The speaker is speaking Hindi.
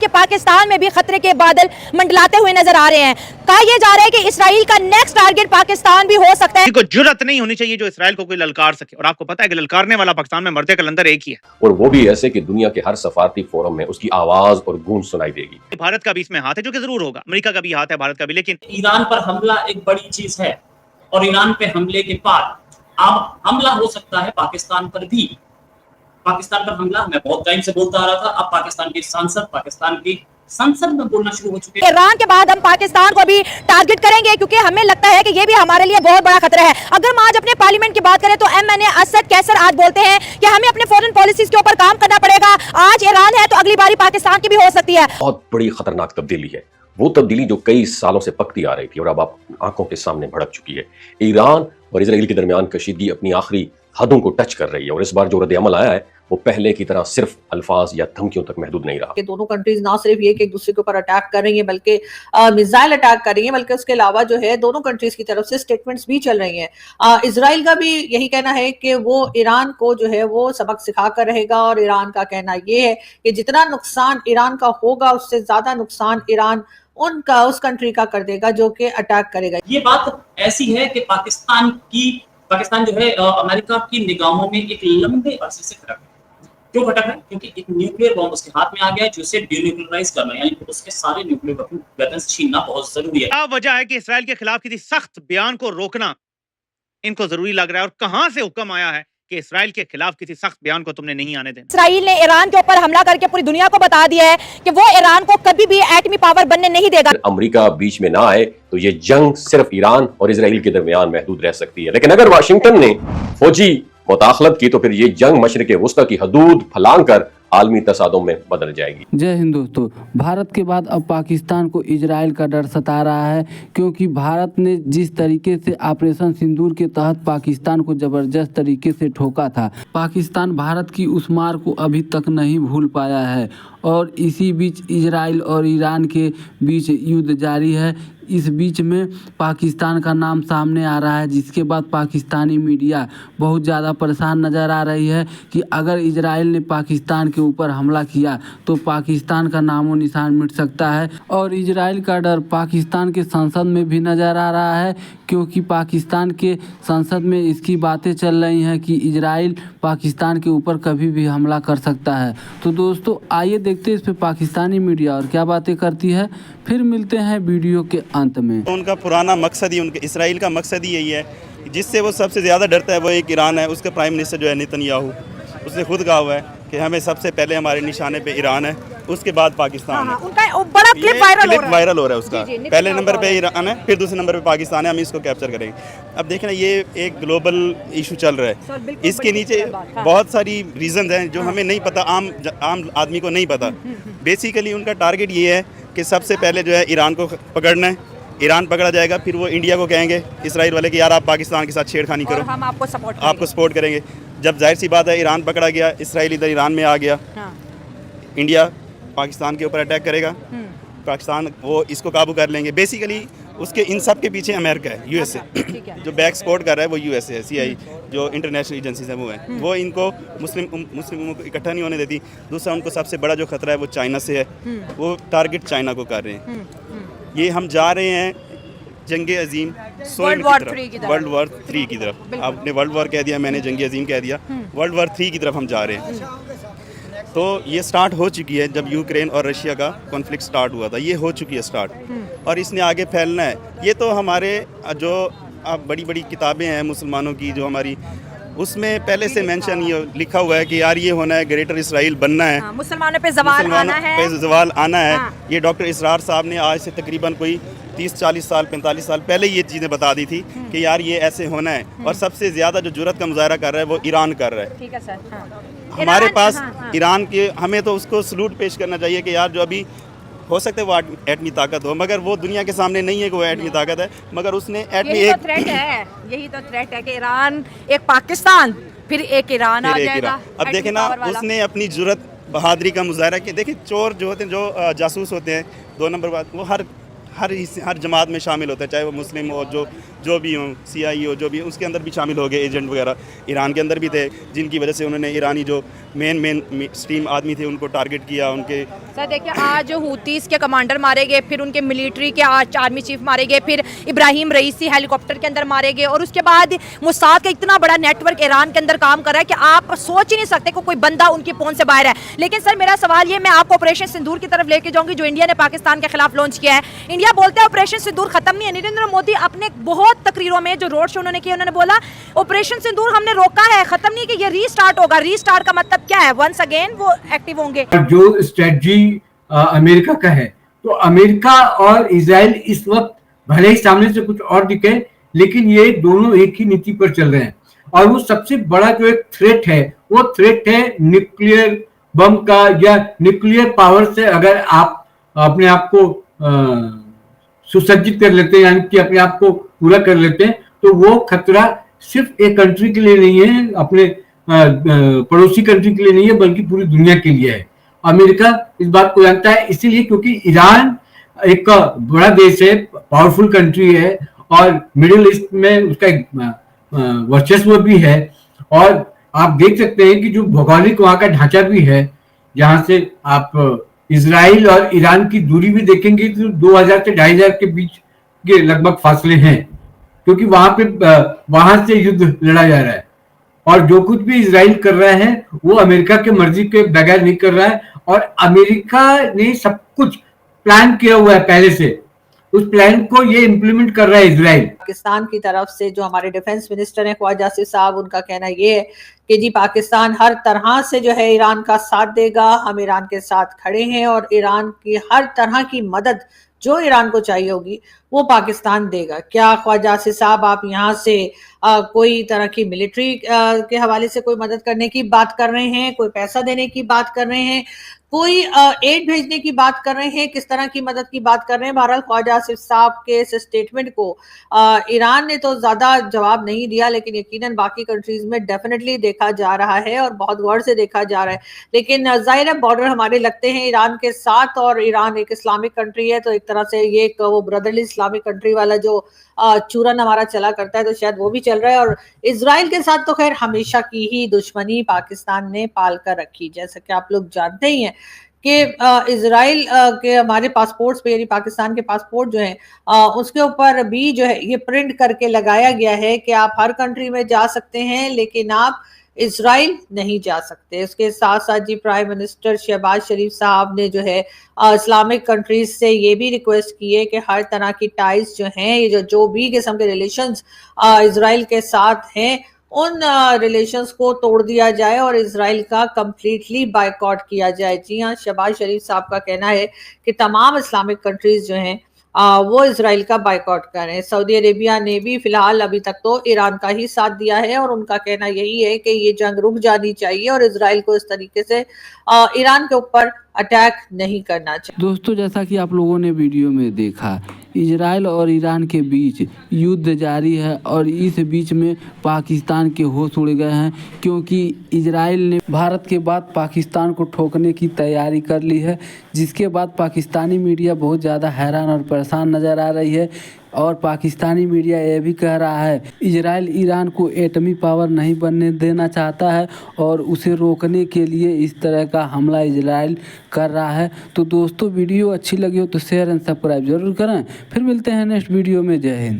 कि पाकिस्तान में भी खतरे के बादल मंडलाते हुए नजर आ रहे हैं। कहा यह जा रहा है कि इसराइल का नेक्स्ट टारगेट पाकिस्तान भी हो सकता है। को जुर्रत नहीं होनी चाहिए जो इसराइल को कोई ललकार सके, और आपको पता है कि ललकारने वाला पाकिस्तान में मरते कलंदर एक ही है, और वो भी ऐसे कि दुनिया के हर सफारती फोरम में उसकी आवाज और गूंज सुनाई देगी। भारत का भी इसमें हाथ है, जो कि जरूर होगा, अमेरिका का भी हाथ है, भारत का भी। लेकिन ईरान पर हमला एक बड़ी चीज है और ईरान पे हमले के बाद अब हमला हो सकता है पाकिस्तान पर भी। पाकिस्तान पर हमला मैं बहुत टाइम से बोलता आ रहा था, अब पाकिस्तान के सांसद पाकिस्तान की संसद में बोलना शुरू हो चुके हैं। ईरान के बाद हम पाकिस्तान को भी टारगेट करेंगे क्योंकि हमें लगता है कि ये भी हमारे लिए बहुत बड़ा खतरा है। अगर हम आज अपने पार्लियामेंट की बात करें तो MNA असद कैसर आज बोलते हैं कि हमें अपने फॉरेन पॉलिसीज के ऊपर काम करना पड़ेगा। आज ईरान है तो अगली बारी पाकिस्तान की भी हो सकती है। बहुत बड़ी खतरनाक तब्दीली है, वो तब्दीली जो कई सालों से पकती आ रही थी और अब आप आंखों के सामने भड़क चुकी है। ईरान और इसराइल के दरमियान कशीदगी अपनी आखिरी हदों को टच कर रही है और इस बार जो रद्द-ए-अमल आया है वो पहले की तरह सिर्फ अल्फाज या धमकियों तक महदूद नहीं रहा। कि दोनों कंट्रीज ना सिर्फ ये कि एक दूसरे के ऊपर अटैक कर रही हैं बल्कि मिसाइल अटैक कर रही हैं, बल्कि उसके अलावा जो है दोनों कंट्रीज की तरफ से स्टेटमेंट्स भी चल रही हैं। इजराइल का भी यही कहना है कि वो ईरान को जो है वो सबक सिखा कर रहेगा और ईरान का कहना ये है कि जितना नुकसान ईरान का होगा उससे ज्यादा नुकसान ईरान उनका उस कंट्री का कर देगा जो कि अटैक करेगा। ये बात ऐसी है कि पाकिस्तान जो है अमेरिका की निगाहों में एक लंबे अरसे से खटक है। क्यों खटक है? क्योंकि एक न्यूक्लियर बॉम्ब उसके हाथ में आ गया है जिसे डीन्यूक्लियराइज करना, यानी कि उसके सारे न्यूक्लियर वेपन्स छीनना बहुत जरूरी है। क्या वजह है कि इसराइल के खिलाफ किसी सख्त बयान को रोकना इनको जरूरी लग रहा है, और कहां से हुक्म आया है कि इसराइल के खिलाफ किसी सख्त बयान को तुमने नहीं आने देना? इसराइल ने ईरान के ऊपर हमला करके पूरी दुनिया को बता दिया है कि वो ईरान को कभी भी एटमी पावर बनने नहीं देगा। अगर अमेरिका बीच में ना आए तो ये जंग सिर्फ ईरान और इसराइल के दरमियान महदूद रह सकती है, लेकिन अगर वाशिंगटन ने फौजी मुदाखलत की तो फिर ये जंग मशरिक वुस्ता की हदूद फलांग कर आलमी तसादुम में बदल जाएगी। जय हिंद दोस्तों, भारत के बाद अब पाकिस्तान को इजराइल का डर सता रहा है, क्योंकि भारत ने जिस तरीके से ऑपरेशन सिंदूर के तहत पाकिस्तान को जबरदस्त तरीके से ठोका था, पाकिस्तान भारत की उस मार को अभी तक नहीं भूल पाया है और इसी बीच इजराइल और ईरान के बीच युद्ध जारी है। इस बीच में पाकिस्तान का नाम सामने आ रहा है, जिसके बाद पाकिस्तानी मीडिया बहुत ज़्यादा परेशान नज़र आ रही है कि अगर इजराइल ने पाकिस्तान के ऊपर हमला किया तो पाकिस्तान का नामो निशान मिट सकता है। और इजराइल का डर पाकिस्तान के संसद में भी नज़र आ रहा है, क्योंकि पाकिस्तान के संसद में इसकी बातें चल रही हैं कि इजराइल पाकिस्तान के ऊपर कभी भी हमला कर सकता है। तो दोस्तों आइए देखते हैं इस पर पाकिस्तानी मीडिया और क्या बातें करती है, फिर मिलते हैं वीडियो के अंत में। उनका पुराना मकसद ही, उनके इसराइल का मकसद ही यही है, जिससे वो सबसे ज़्यादा डरता है वो एक ईरान है। उसका प्राइम मिनिस्टर जो है नेतन्याहू, उसने खुद कहा हुआ है कि हमें सबसे पहले हमारे निशाने पे ईरान है, उसके बाद पाकिस्तान है। उनका बड़ा क्लिप वायरल हो रहा है उसका। पहले नंबर पे ईरान है, फिर दूसरे नंबर पे पाकिस्तान है, हम इसको कैप्चर करेंगे। अब देखें ना, ये एक ग्लोबल इशू चल रहा है, इसके नीचे बहुत सारी रीजन हैं जो हमें नहीं पता, आम आदमी को नहीं पता। बेसिकली उनका टारगेट ये है कि सबसे पहले जो है ईरान को पकड़ना है। ईरान पकड़ा जाएगा, फिर वो इंडिया को कहेंगे इसराइल वाले कि यार आप पाकिस्तान के साथ छेड़खानी करो, हम आपको सपोर्ट करेंगे। जब जाहिर सी बात है ईरान पकड़ा गया, इसराइल इधर ईरान में आ गया, इंडिया पाकिस्तान के ऊपर अटैक करेगा, पाकिस्तान वो इसको काबू कर लेंगे। बेसिकली उसके इन सब के पीछे अमेरिका है, USA जो बैक सपोर्ट कर रहा है वो USA है, CI जो इंटरनेशनल एजेंसीज हैं वो हैं, वो इनको मुस्लिमों को इकट्ठा नहीं होने देती। दूसरा उनको सबसे बड़ा जो खतरा है वो चाइना से है, वो टारगेट चाइना को कर रहे हैं। ये हम जा रहे हैं जंग अजीम वर्ल्ड वॉर 3 की तरफ। आपने वर्ल्ड वॉर कह दिया, मैंने जंग अजीम कह दिया, वर्ल्ड वॉर 3 की तरफ हम जा रहे हैं। तो ये स्टार्ट हो चुकी है, जब यूक्रेन और रशिया का कॉन्फ्लिक्ट स्टार्ट हुआ था, ये हो चुकी है स्टार्ट, और इसने आगे फैलना है। ये तो हमारे जो बड़ी बड़ी किताबें हैं मुसलमानों की, जो हमारी, उसमें पहले से मेंशन ये लिखा हुआ है कि यार ये होना है, ग्रेटर इसराइल बनना है, मुसलमानों पे ज़वाल आना है। ये डॉक्टर इसरार साहब ने आज से तकरीबन कोई 30-40 साल 45 साल पहले ये चीज़ें बता दी थी कि यार ये ऐसे होना है। और सबसे ज़्यादा जो जुर्रत का मुजाहरा कर रहा है वो ईरान कर रहा है। ठीक है सर, हमारे पास ईरान के, हमें तो उसको सलूट पेश करना चाहिए कि यार जो अभी हो सकता है वो एटमी ताकत हो, मगर वो दुनिया के सामने नहीं है कि वो एटमी ताकत है, मगर उसने एटमी यही तो थ्रेट है कि ईरान, एक पाकिस्तान, फिर एक ईरान आ जाएगा। अब देखें ना, उसने अपनी जुर्रत बहादुरी का मुजाहरा किया। देखिए चोर जो होते हैं, जो जासूस होते हैं, 2 नंबर बात, वो हर हर जमात में शामिल होता है, चाहे वो मुस्लिम हो, जो भी हो, CI हो, जो भी, उसके अंदर भी शामिल हो गए एजेंट वगैरह। ईरान के अंदर भी थे, जिनकी वजह से उन्होंने ईरानी जो मेन स्ट्रीम आदमी थे उनको टारगेट किया। उनके सर देखिए, आज हूतीस के कमांडर मारे गए, फिर उनके मिलिट्री के आज आर्मी चीफ मारे गए, फिर इब्राहिम रईसी हेलीकॉप्टर के अंदर मारे गए, और उसके बाद मोसाद का इतना बड़ा नेटवर्क ईरान के अंदर काम कर रहा है कि आप सोच ही नहीं सकते कि कोई बंदा उनकी पहुंच से बाहर है। लेकिन सर मेरा सवाल ये, मैं आपको ऑपरेशन सिंदूर की तरफ लेके जाऊंगी जो इंडिया ने पाकिस्तान के खिलाफ लॉन्च किया है। इंडिया बोलता है ऑपरेशन सिंदूर खत्म नहीं है। नरेंद्र मोदी अपने बहुत तकरीरों में जो रोड शो उन्होंने किया, उन्होंने बोला ऑपरेशन सिंदूर हमने रोका है, खत्म नहीं कि ये रीस्टार्ट होगा। रीस्टार्ट का मतलब क्या है? वंस अगेन वो एक्टिव होंगे। जो स्ट्रेटजी अमेरिका का है, तो अमेरिका और इजराइल इस वक्त भले ही सामने से कुछ और दिखे, लेकिन ये दोनों एक ही नीति पर चल रहे हैं। और वो सबसे बड़ा जो एक थ्रेट है, वो थ्रेट है न्यूक्लियर बम का, या न्यूक्लियर पावर से अगर आप अपने आप को सुसज्जित कर लेते हैं, यानी कि अपने आप को पूरा कर लेते हैं, तो वो खतरा सिर्फ एक कंट्री के लिए नहीं है, अपने पड़ोसी कंट्री के लिए नहीं है, बल्कि पूरी दुनिया के लिए है। अमेरिका इस बात को जानता है, इसीलिए क्योंकि ईरान एक बड़ा देश है, पावरफुल कंट्री है, और मिडिल ईस्ट में उसका एक वर्चस्व भी है। और आप देख सकते हैं कि जो भौगोलिक वहां का ढांचा भी है, जहां से आप इजराइल और ईरान की दूरी भी देखेंगे तो 2000 से 2500 के बीच के लगभग फासले हैं, क्योंकि वहां से युद्ध लड़ा जा रहा है। और जो कुछ भी इजराइल कर रहा है वो अमेरिका के मर्जी के बगैर नहीं कर रहा है, और अमेरिका ने सब कुछ प्लान किया हुआ है पहले से, उस प्लान को ये इम्प्लीमेंट कर रहा है इजराइल। पाकिस्तान की तरफ से जो हमारे डिफेंस मिनिस्टर हैं ख्वाजा आसिफ साहब, उनका कहना ये है कि जी पाकिस्तान हर तरह से जो है ईरान का साथ देगा, हम ईरान के साथ खड़े हैं, और ईरान की हर तरह की मदद जो ईरान को चाहिए होगी वो पाकिस्तान देगा। क्या ख्वाजा आसिफ साहब आप यहाँ से कोई तरह की मिलिट्री के हवाले से कोई मदद करने की बात कर रहे हैं, कोई पैसा देने की बात कर रहे हैं, कोई एड भेजने की बात कर रहे हैं, किस तरह की मदद की बात कर रहे हैं? बहरहाल ख्वाजा आसिफ साहब के इस स्टेटमेंट को ईरान ने तो ज्यादा जवाब नहीं दिया, लेकिन यकीनन बाकी कंट्रीज में डेफिनेटली देखा जा रहा है और बहुत गौर से देखा जा रहा है। लेकिन जाहिर है बॉर्डर हमारे लगते हैं ईरान के साथ, और ईरान एक इस्लामिक कंट्री है, तो एक तरह से ये एक वो ब्रदरली इस्लामिक कंट्री वाला जो चूरन हमारा चला करता है, तो शायद वो भी चल रहा है। और इजराइल के साथ तो खैर हमेशा की ही दुश्मनी पाकिस्तान ने पाल कर रखी, जैसा कि आप लोग जानते ही हैं कि इजराइल के हमारे पासपोर्ट्स पे, यानी पाकिस्तान के पासपोर्ट जो है उसके ऊपर भी जो है ये प्रिंट करके लगाया गया है कि आप हर कंट्री में जा सकते हैं, लेकिन आप इजराइल नहीं जा सकते। इसके साथ साथ जी प्राइम मिनिस्टर शहबाज शरीफ साहब ने जो है इस्लामिक कंट्रीज से ये भी रिक्वेस्ट की है कि हर तरह की टाइज जो हैं, ये जो भी किस्म के रिलेशंस इजराइल के साथ हैं, उन रिलेशंस को तोड़ दिया जाए और इजराइल का कंप्लीटली बायकॉट किया जाए। जी हाँ, शहबाज शरीफ साहब का कहना है कि तमाम इस्लामिक कंट्रीज जो हैं वो इजराइल का बायकॉट करें। सऊदी अरेबिया ने भी फिलहाल अभी तक तो ईरान का ही साथ दिया है, और उनका कहना यही है कि ये जंग रुक जानी चाहिए और इजराइल को इस तरीके से ईरान के ऊपर अटैक नहीं करना चाहिए। दोस्तों, जैसा कि आप लोगों ने वीडियो में देखा, इजराइल और ईरान के बीच युद्ध जारी है, और इस बीच में पाकिस्तान के होश उड़ गए हैं, क्योंकि इजराइल ने भारत के बाद पाकिस्तान को ठोकने की तैयारी कर ली है, जिसके बाद पाकिस्तानी मीडिया बहुत ज़्यादा हैरान और परेशान नज़र आ रही है। और पाकिस्तानी मीडिया यह भी कह रहा है इजराइल ईरान को एटमी पावर नहीं बनने देना चाहता है, और उसे रोकने के लिए इस तरह का हमला इजराइल कर रहा है। तो दोस्तों, वीडियो अच्छी लगी हो तो शेयर एंड सब्सक्राइब जरूर करें। फिर मिलते हैं नेक्स्ट वीडियो में। जय हिंद।